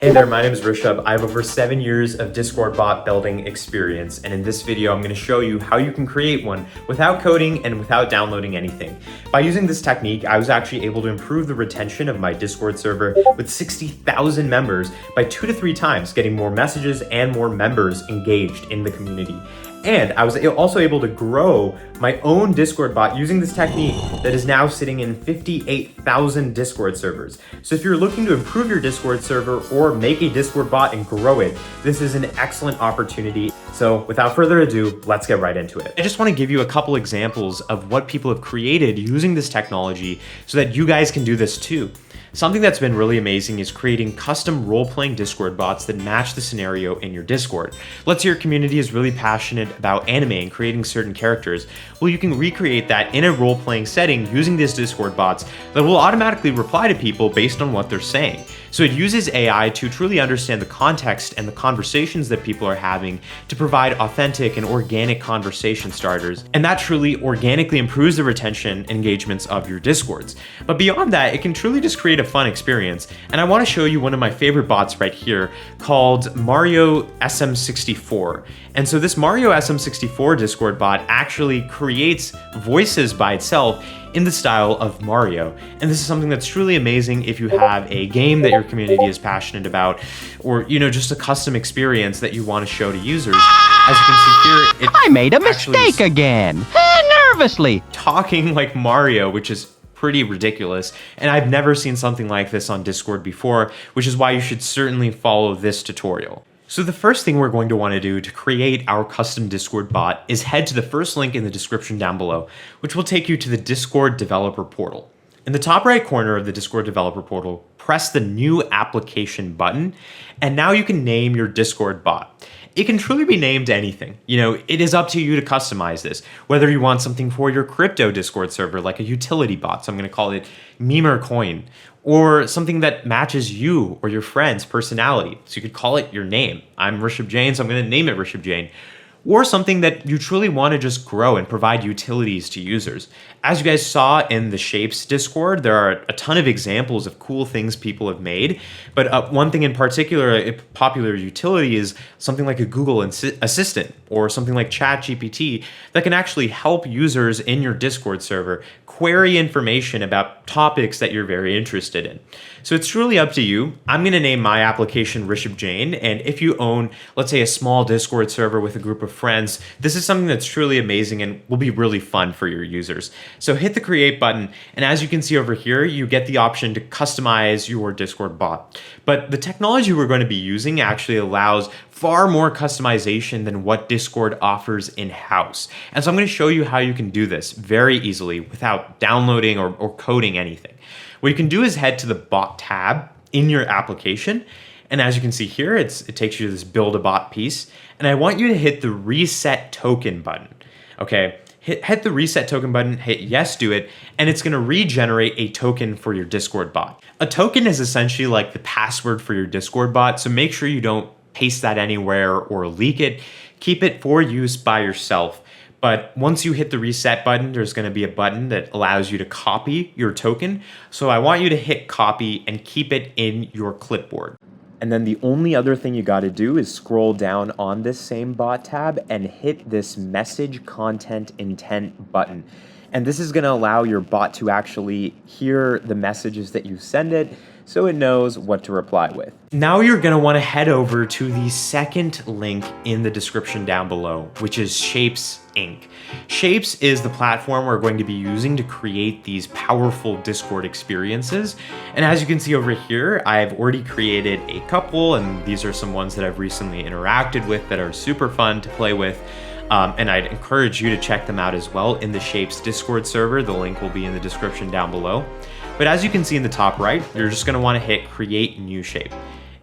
Hey there, my name is Rishabh. I have over 7 years of Discord bot building experience, and in this video, I'm going to show you how you can create one without coding and without downloading anything. By using this technique, I was actually able to improve the retention of my Discord server with 60,000 members by 2 to 3 times, getting more messages and more members engaged in the community. And I was also able to grow my own Discord bot using this technique that is now sitting in 58,000 Discord servers. So if you're looking to improve your Discord server or make a Discord bot and grow it, this is an excellent opportunity. So without further ado, let's get right into it. I just want to give you a couple examples of what people have created using this technology so that you guys can do this too. Something that's been really amazing is creating custom role-playing Discord bots that match the scenario in your Discord. Let's say your community is really passionate about anime and creating certain characters. Well, you can recreate that in a role-playing setting using these Discord bots that will automatically reply to people based on what they're saying. So it uses AI to truly understand the context and the conversations that people are having to provide authentic and organic conversation starters. And that truly organically improves the retention engagements of your Discords. But beyond that, it can truly just create a fun experience. And I want to show you one of my favorite bots right here called Mario SM64. And so this Mario SM64 Discord bot actually creates voices by itself in the style of Mario. And this is something that's truly amazing if you have a game that your community is passionate about, or just a custom experience that you want to show to users. As you can see here, I made a mistake again. Nervously. Talking like Mario, which is pretty ridiculous. And I've never seen something like this on Discord before, which is why you should certainly follow this tutorial. So the first thing we're going to want to do to create our custom Discord bot is head to the first link in the description down below, which will take you to the Discord developer portal. In the top right corner of the Discord developer portal, press the new application button, and now you can name your Discord bot. It can truly be named anything. It is up to you to customize this, whether you want something for your crypto Discord server, like a utility bot, so I'm going to call it Memer Coin, or something that matches you or your friend's personality. So you could call it your name. I'm Rishabh Jain, so I'm going to name it Rishabh Jain. Or something that you truly want to just grow and provide utilities to users. As you guys saw in the Shapes Discord, there are a ton of examples of cool things people have made, but one thing in particular, a popular utility is something like a Google Assistant or something like ChatGPT that can actually help users in your Discord server query information about topics that you're very interested in. So it's truly up to you. I'm going to name my application Rishabh Jain, and if you own, let's say, a small Discord server with a group of friends, this is something that's truly amazing and will be really fun for your users. So hit the create button, and as you can see over here, you get the option to customize your Discord bot. But the technology we're going to be using actually allows far more customization than what Discord offers in-house. And so I'm going to show you how you can do this very easily without downloading or coding anything. What you can do is head to the bot tab in your application. And as you can see here, it takes you to this build a bot piece. And I want you to hit the reset token button. Okay, hit the reset token button, hit yes, do it, and it's going to regenerate a token for your Discord bot. A token is essentially like the password for your Discord bot. So make sure you don't paste that anywhere or leak it. Keep it for use by yourself. But once you hit the reset button, there's going to be a button that allows you to copy your token. So I want you to hit copy and keep it in your clipboard. And then the only other thing you got to do is scroll down on this same bot tab and hit this message content intent button. And this is going to allow your bot to actually hear the messages that you send it, so it knows what to reply with. Now you're going to want to head over to the second link in the description down below, which is Shapes Inc. Shapes is the platform we're going to be using to create these powerful Discord experiences. And as you can see over here, I've already created a couple, and these are some ones that I've recently interacted with that are super fun to play with. And I'd encourage you to check them out as well in the Shapes Discord server. The link will be in the description down below. But as you can see in the top right, you're just going to want to hit create new shape.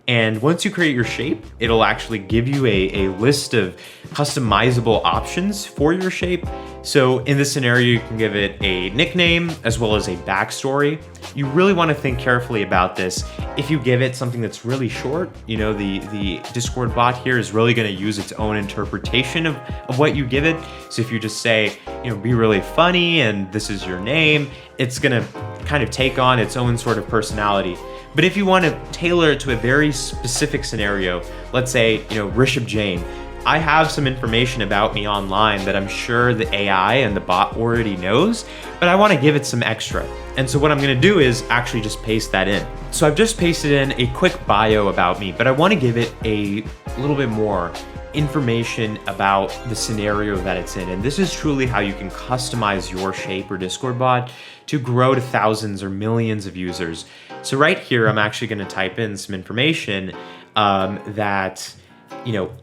And once you create your shape, it'll actually give you a list of customizable options for your shape. So in this scenario, you can give it a nickname as well as a backstory. You really want to think carefully about this. If you give it something that's really short, the Discord bot here is really going to use its own interpretation of what you give it. So if you just say, be really funny and this is your name, it's going to kind of take on its own sort of personality. But if you want to tailor it to a very specific scenario, let's say, Rishabh Jain, I have some information about me online that I'm sure the AI and the bot already knows, but I want to give it some extra. And so what I'm going to do is actually just paste that in. So I've just pasted in a quick bio about me, but I want to give it a little bit more information about the scenario that it's in. And this is truly how you can customize your Shape or Discord bot to grow to thousands or millions of users. So right here, I'm actually going to type in some information that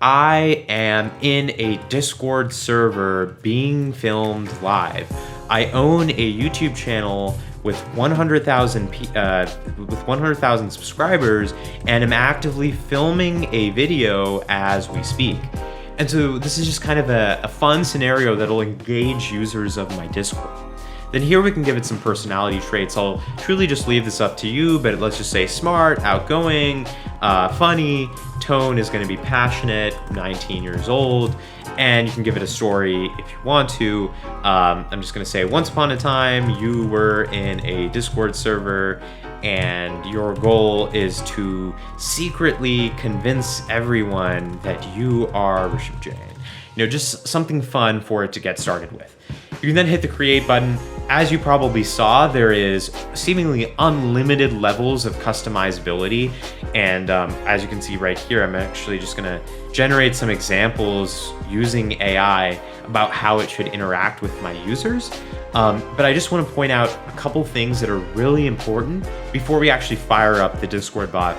I am in a Discord server being filmed live. I own a YouTube channel with 100,000 subscribers, and am actively filming a video as we speak. And so this is just kind of a fun scenario that'll engage users of my Discord. Then here we can give it some personality traits. I'll truly just leave this up to you, but let's just say smart, outgoing, funny, tone is gonna be passionate, 19 years old, and you can give it a story if you want to. I'm just gonna say, once upon a time, you were in a Discord server and your goal is to secretly convince everyone that you are Rishabh Jain. Just something fun for it to get started with. You can then hit the create button. As you probably saw, there is seemingly unlimited levels of customizability. And as you can see right here, I'm actually just gonna generate some examples using AI about how it should interact with my users. But I just wanna point out a couple things that are really important before we actually fire up the Discord bot.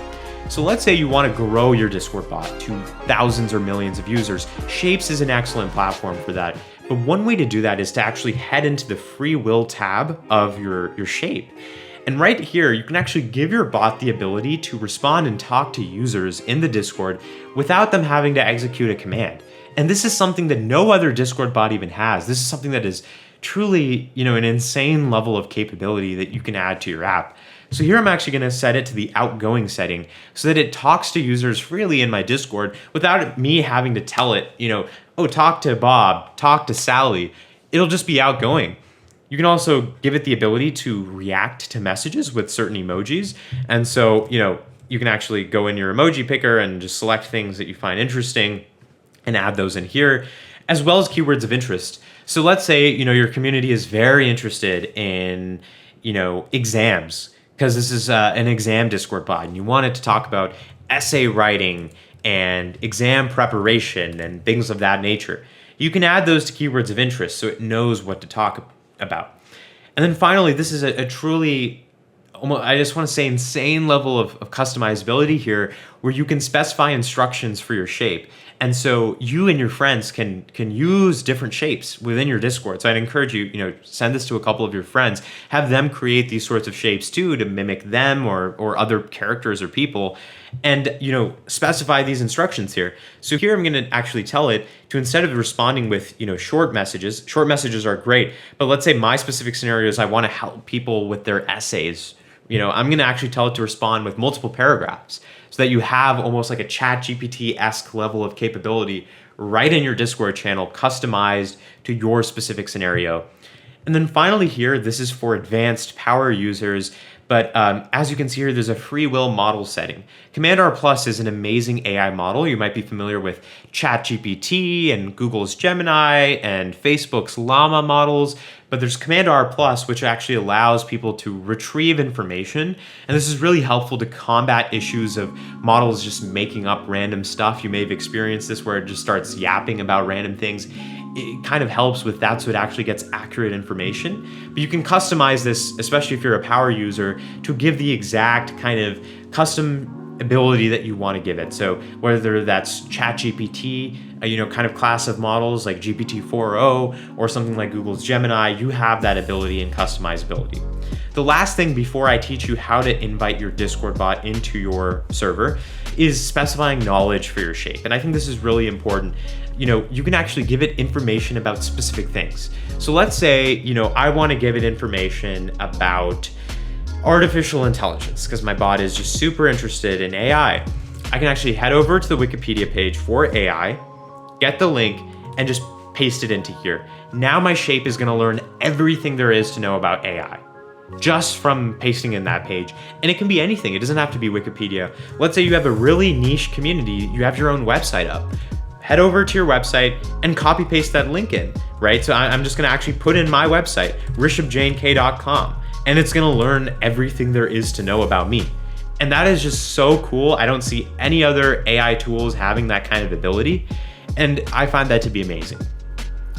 So let's say you want to grow your Discord bot to thousands or millions of users. Shapes is an excellent platform for that. But one way to do that is to actually head into the free will tab of your Shape. And right here, you can actually give your bot the ability to respond and talk to users in the Discord without them having to execute a command. And this is something that no other Discord bot even has. This is something that is truly, an insane level of capability that you can add to your app. So here I'm actually gonna set it to the outgoing setting so that it talks to users freely in my Discord without me having to tell it, oh, talk to Bob, talk to Sally. It'll just be outgoing. You can also give it the ability to react to messages with certain emojis. And so, you can actually go in your emoji picker and just select things that you find interesting and add those in here, as well as keywords of interest. So let's say, your community is very interested in, exams, because this is an exam Discord bot, and you want it to talk about essay writing and exam preparation and things of that nature. You can add those to keywords of interest so it knows what to talk about. And then finally, this is a truly, I just want to say, insane level of customizability here, where you can specify instructions for your Shape. And so you and your friends can use different shapes within your Discord. So I'd encourage you, send this to a couple of your friends, have them create these sorts of shapes too to mimic them or other characters or people, and specify these instructions here. So here I'm going to actually tell it to, instead of responding with short messages are great, but let's say my specific scenario is I want to help people with their essays. I'm going to actually tell it to respond with multiple paragraphs so that you have almost like a ChatGPT-esque level of capability right in your Discord channel, customized to your specific scenario. And then finally here, this is for advanced power users. But as you can see here, there's a free will model setting. Command R Plus is an amazing AI model. You might be familiar with ChatGPT and Google's Gemini and Facebook's Llama models. But there's Command R Plus, which actually allows people to retrieve information. And this is really helpful to combat issues of models just making up random stuff. You may have experienced this where it just starts yapping about random things. It kind of helps with that, so it actually gets accurate information. But you can customize this, especially if you're a power user, to give the exact kind of custom ability that you want to give it. So whether that's ChatGPT, kind of class of models like GPT-4o, or something like Google's Gemini, you have that ability and customizability. The last thing before I teach you how to invite your Discord bot into your server is specifying knowledge for your Shape. And I think this is really important. You can actually give it information about specific things. So let's say, I want to give it information about artificial intelligence because my bot is just super interested in AI. I can actually head over to the Wikipedia page for AI, get the link, and just paste it into here. Now my Shape is going to learn everything there is to know about AI. just from pasting in that page. And it can be anything. It doesn't have to be Wikipedia. Let's say you have a really niche community, you have your own website up. Head over to your website and copy paste that link in, right? So I'm just gonna actually put in my website, rishabhjaink.com, and it's gonna learn everything there is to know about me. And that is just so cool. I don't see any other AI tools having that kind of ability. And I find that to be amazing.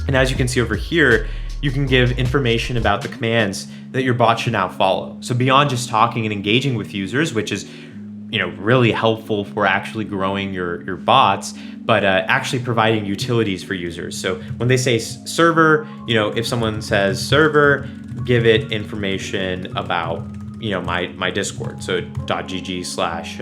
And as you can see over here, you can give information about the commands that your bot should now follow. So beyond just talking and engaging with users, which is really helpful for actually growing your bots, but actually providing utilities for users. So when they say server, if someone says server, give it information about my Discord. So .gg/rjane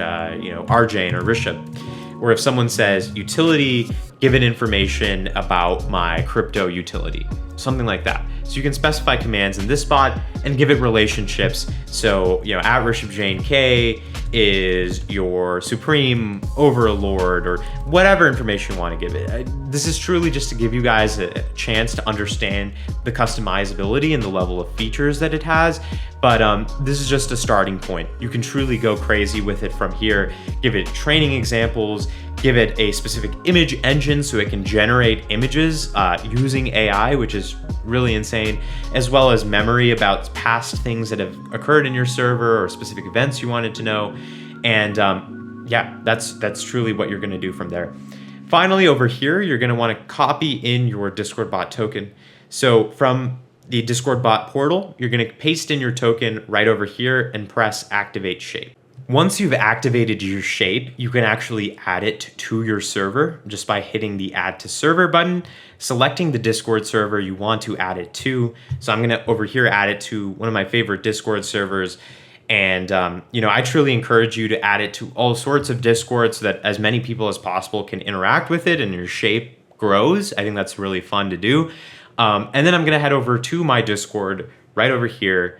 or Rishabh. Or if someone says utility, give it information about my crypto utility, something like that. So you can specify commands in this bot and give it relationships. So, at rishabhjaink is your supreme overlord, or whatever information you want to give it. This is truly just to give you guys a chance to understand the customizability and the level of features that it has. But this is just a starting point. You can truly go crazy with it from here. Give it training examples, give it a specific image engine so it can generate images using AI, which is really insane, as well as memory about past things that have occurred in your server or specific events you wanted to know. And yeah, that's truly what you're going to do from there. Finally, over here, you're going to want to copy in your Discord bot token. So from the Discord bot portal, you're going to paste in your token right over here and press activate shape. Once you've activated your shape, you can actually add it to your server just by hitting the add to server button, selecting the Discord server you want to add it to. So I'm going to over here add it to one of my favorite Discord servers. And, I truly encourage you to add it to all sorts of Discord so that as many people as possible can interact with it and your shape grows. I think that's really fun to do. And then I'm going to head over to my Discord right over here.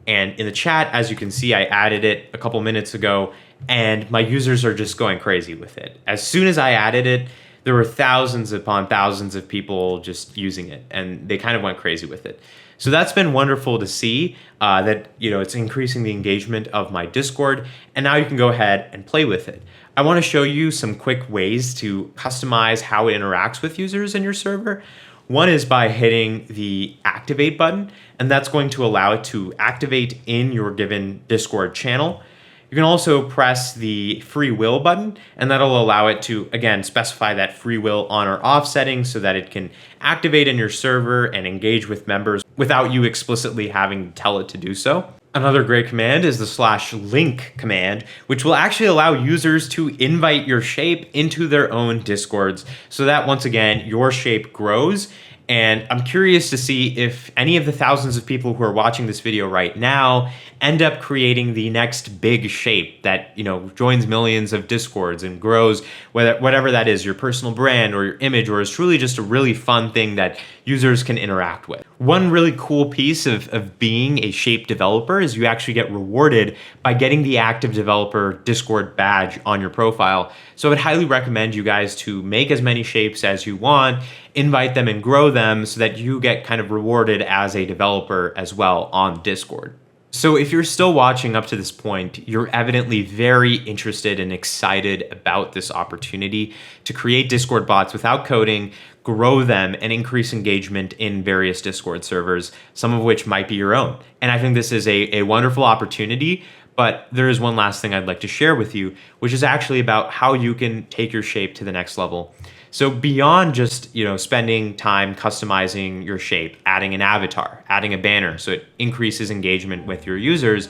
And in the chat, as you can see, I added it a couple minutes ago, and my users are just going crazy with it. As soon as I added it, there were thousands upon thousands of people just using it, and they kind of went crazy with it. So that's been wonderful to see that, it's increasing the engagement of my Discord, and now you can go ahead and play with it. I want to show you some quick ways to customize how it interacts with users in your server. One is by hitting the activate button, and that's going to allow it to activate in your given Discord channel. You can also press the free will button, and that'll allow it to, again, specify that free will on or off setting so that it can activate in your server and engage with members without you explicitly having to tell it to do so. Another great command is the /link command, which will actually allow users to invite your shape into their own Discords so that, once again, your shape grows. And I'm curious to see if any of the thousands of people who are watching this video right now end up creating the next big shape that, joins millions of Discords and grows, whatever that is, your personal brand or your image, or is truly just a really fun thing that users can interact with. One really cool piece of being a shape developer is you actually get rewarded by getting the active developer Discord badge on your profile. So I would highly recommend you guys to make as many shapes as you want, invite them and grow them so that you get kind of rewarded as a developer as well on Discord. So if you're still watching up to this point, you're evidently very interested and excited about this opportunity to create Discord bots without coding, grow them, and increase engagement in various Discord servers, some of which might be your own. And I think this is a wonderful opportunity, but there is one last thing I'd like to share with you, which is actually about how you can take your shape to the next level. So beyond just, spending time customizing your shape, adding an avatar, adding a banner so it increases engagement with your users,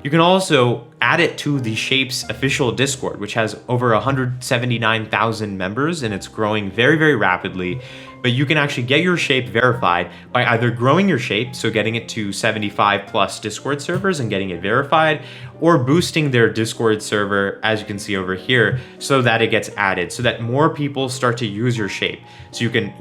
you can also add it to the Shape's official Discord, which has over 179,000 members, and it's growing very, very rapidly. But you can actually get your shape verified by either growing your shape, so getting it to 75 plus Discord servers and getting it verified, or boosting their Discord server, as you can see over here, so that it gets added, so that more people start to use your shape. So you can,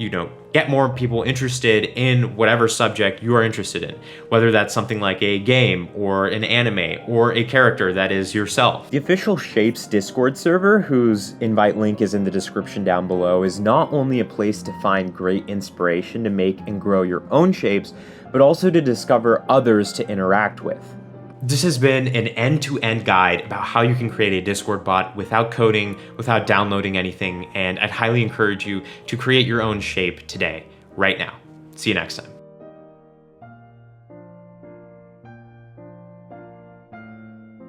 get more people interested in whatever subject you are interested in, whether that's something like a game or an anime or a character that is yourself. The official Shapes Discord server, whose invite link is in the description down below, is not only a place to find great inspiration to make and grow your own shapes, but also to discover others to interact with. This has been an end-to-end guide about how you can create a Discord bot without coding, without downloading anything, and I'd highly encourage you to create your own shape today, right now. See you next time.